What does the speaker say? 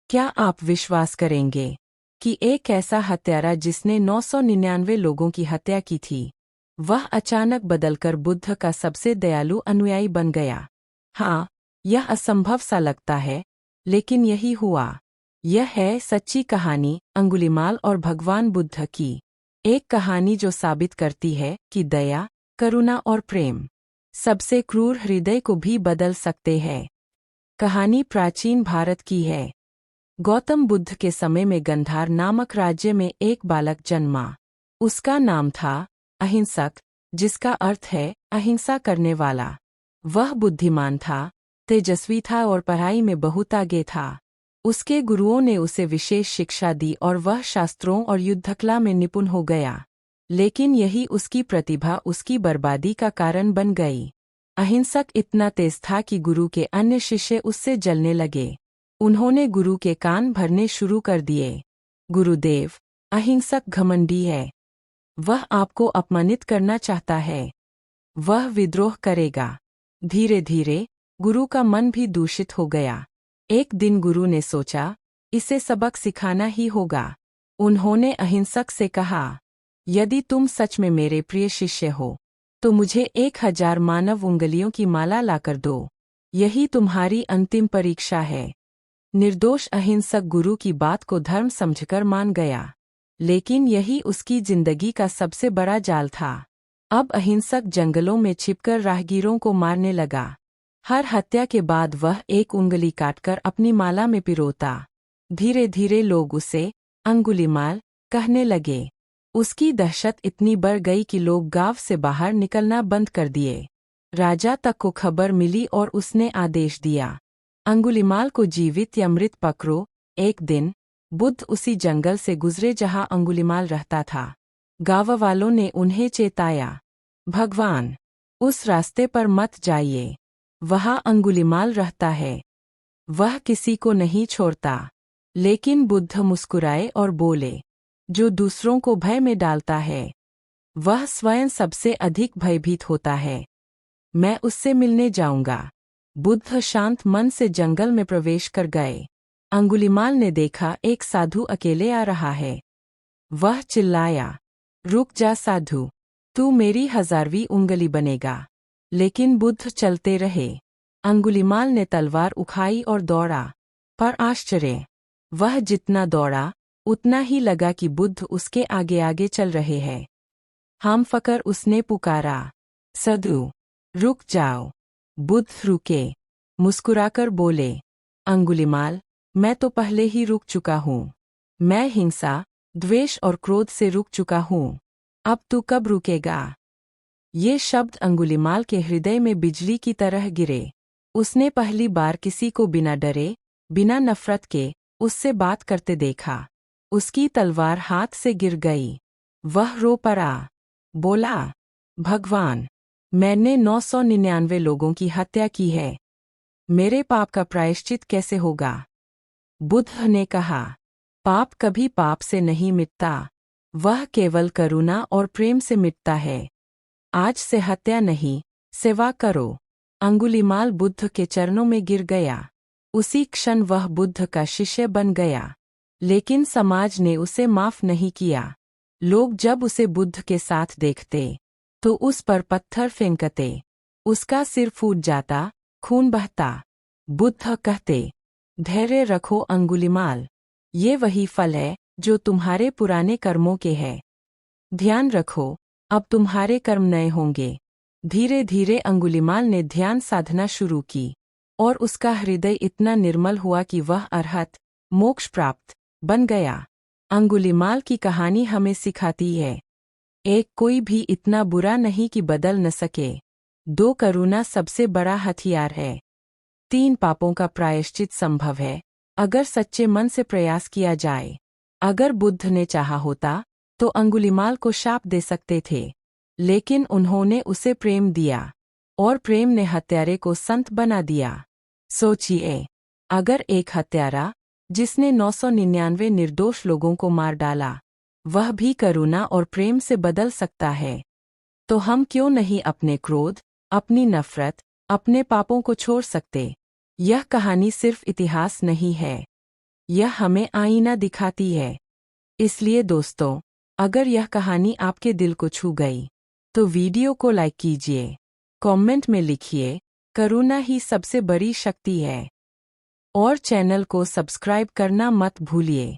क्या आप विश्वास करेंगे कि एक ऐसा हत्यारा जिसने 999 लोगों की हत्या की थी, वह अचानक बदलकर बुद्ध का सबसे दयालु अनुयायी बन गया। हाँ, यह असंभव सा लगता है, लेकिन यही हुआ। यह है सच्ची कहानी अंगुलीमाल और भगवान बुद्ध की। एक कहानी जो साबित करती है कि दया, करुणा और प्रेम सबसे क्रूर हृदय को भी बदल सकते हैं। कहानी प्राचीन भारत की है। गौतम बुद्ध के समय में गंधार नामक राज्य में एक बालक जन्मा। उसका नाम था अहिंसक, जिसका अर्थ है अहिंसा करने वाला। वह बुद्धिमान था, तेजस्वी था और पढ़ाई में बहुत आगे था। उसके गुरुओं ने उसे विशेष शिक्षा दी और वह शास्त्रों और युद्धकला में निपुण हो गया। लेकिन यही उसकी प्रतिभा उसकी बर्बादी का कारण बन गई। अहिंसक इतना तेज था कि गुरु के अन्य शिष्य उससे जलने लगे। उन्होंने गुरु के कान भरने शुरू कर दिए। गुरुदेव, अहिंसक घमंडी है। वह आपको अपमानित करना चाहता है। वह विद्रोह करेगा। धीरे धीरे गुरु का मन भी दूषित हो गया। एक दिन गुरु ने सोचा, इसे सबक सिखाना ही होगा। उन्होंने अहिंसक से कहा, यदि तुम सच में मेरे प्रिय शिष्य हो, तो मुझे 1000 मानव उंगलियों की माला लाकर दो। यही तुम्हारी अंतिम परीक्षा है। निर्दोष अहिंसक गुरु की बात को धर्म समझकर मान गया। लेकिन यही उसकी जिंदगी का सबसे बड़ा जाल था। अब अहिंसक जंगलों में छिपकर राहगीरों को मारने लगा। हर हत्या के बाद वह एक उंगली काटकर अपनी माला में पिरोता। धीरे धीरे लोग उसे अंगुलीमाल कहने लगे। उसकी दहशत इतनी बढ़ गई कि लोग गांव से बाहर निकलना बंद कर दिए। राजा तक को खबर मिली और उसने आदेश दिया, अंगुलीमाल को जीवित या मृत पकड़ो। एक दिन बुद्ध उसी जंगल से गुजरे जहां अंगुलीमाल रहता था। गाँव वालों ने उन्हें चेताया, भगवान, उस रास्ते पर मत जाइए। वहां अंगुलीमाल रहता है। वह किसी को नहीं छोड़ता। लेकिन बुद्ध मुस्कुराए और बोले, जो दूसरों को भय में डालता है, वह स्वयं सबसे अधिक भयभीत होता है। मैं उससे मिलने जाऊंगा। बुद्ध शांत मन से जंगल में प्रवेश कर गए। अंगुलीमाल ने देखा एक साधु अकेले आ रहा है। वह चिल्लाया, रुक जा साधु, तू मेरी 1000वीं उंगली बनेगा। लेकिन बुद्ध चलते रहे। अंगुलीमाल ने तलवार उठाई और दौड़ा। पर आश्चर्य, वह जितना दौड़ा उतना ही लगा कि बुद्ध उसके आगे आगे चल रहे हैं। हम फकर उसने पुकारा, साधु, रुक जाओ। बुद्ध रुके, मुस्कुराकर बोले, अंगुलीमाल, मैं तो पहले ही रुक चुका हूँ। मैं हिंसा, द्वेष और क्रोध से रुक चुका हूँ। अब तू कब रुकेगा? ये शब्द अंगुलीमाल के हृदय में बिजली की तरह गिरे। उसने पहली बार किसी को बिना डरे, बिना नफरत के उससे बात करते देखा। उसकी तलवार हाथ से गिर गई। वह रो पड़ा। बोला, भगवान, मैंने 999 लोगों की हत्या की है। मेरे पाप का प्रायश्चित कैसे होगा? बुद्ध ने कहा, पाप कभी पाप से नहीं मिटता। वह केवल करुणा और प्रेम से मिटता है। आज से हत्या नहीं, सेवा करो। अंगुलीमाल बुद्ध के चरणों में गिर गया। उसी क्षण वह बुद्ध का शिष्य बन गया। लेकिन समाज ने उसे माफ नहीं किया। लोग जब उसे बुद्ध के साथ देखते, तो उस पर पत्थर फेंकते। उसका सिर फूट जाता, खून बहता। बुद्ध कहते, धैर्य रखो अंगुलीमाल, ये वही फल है जो तुम्हारे पुराने कर्मों के है। ध्यान रखो, अब तुम्हारे कर्म नए होंगे। धीरे धीरे अंगुलीमाल ने ध्यान साधना शुरू की, और उसका हृदय इतना निर्मल हुआ कि वह अरहत, मोक्ष प्राप्त बन गया। अंगुलीमाल की कहानी हमें सिखाती है, एक कोई भी इतना बुरा नहीं कि बदल न सके। 2 करुणा सबसे बड़ा हथियार है। 3 पापों का प्रायश्चित संभव है, अगर सच्चे मन से प्रयास किया जाए। अगर बुद्ध ने चाहा होता, तो अंगुलीमाल को शाप दे सकते थे। लेकिन उन्होंने उसे प्रेम दिया, और प्रेम ने हत्यारे को संत बना दिया। सोचिए, अगर एक हत्यारा, जिसने 999 निर्दोष लोगों को मार डाला, वह भी करुणा और प्रेम से बदल सकता है, तो हम क्यों नहीं अपने क्रोध, अपनी नफरत, अपने पापों को छोड़ सकते? यह कहानी सिर्फ इतिहास नहीं है, यह हमें आईना दिखाती है। इसलिए दोस्तों, अगर यह कहानी आपके दिल को छू गई तो वीडियो को लाइक कीजिए, कमेंट में लिखिए करुणा ही सबसे बड़ी शक्ति है और चैनल को सब्सक्राइब करना मत भूलिए।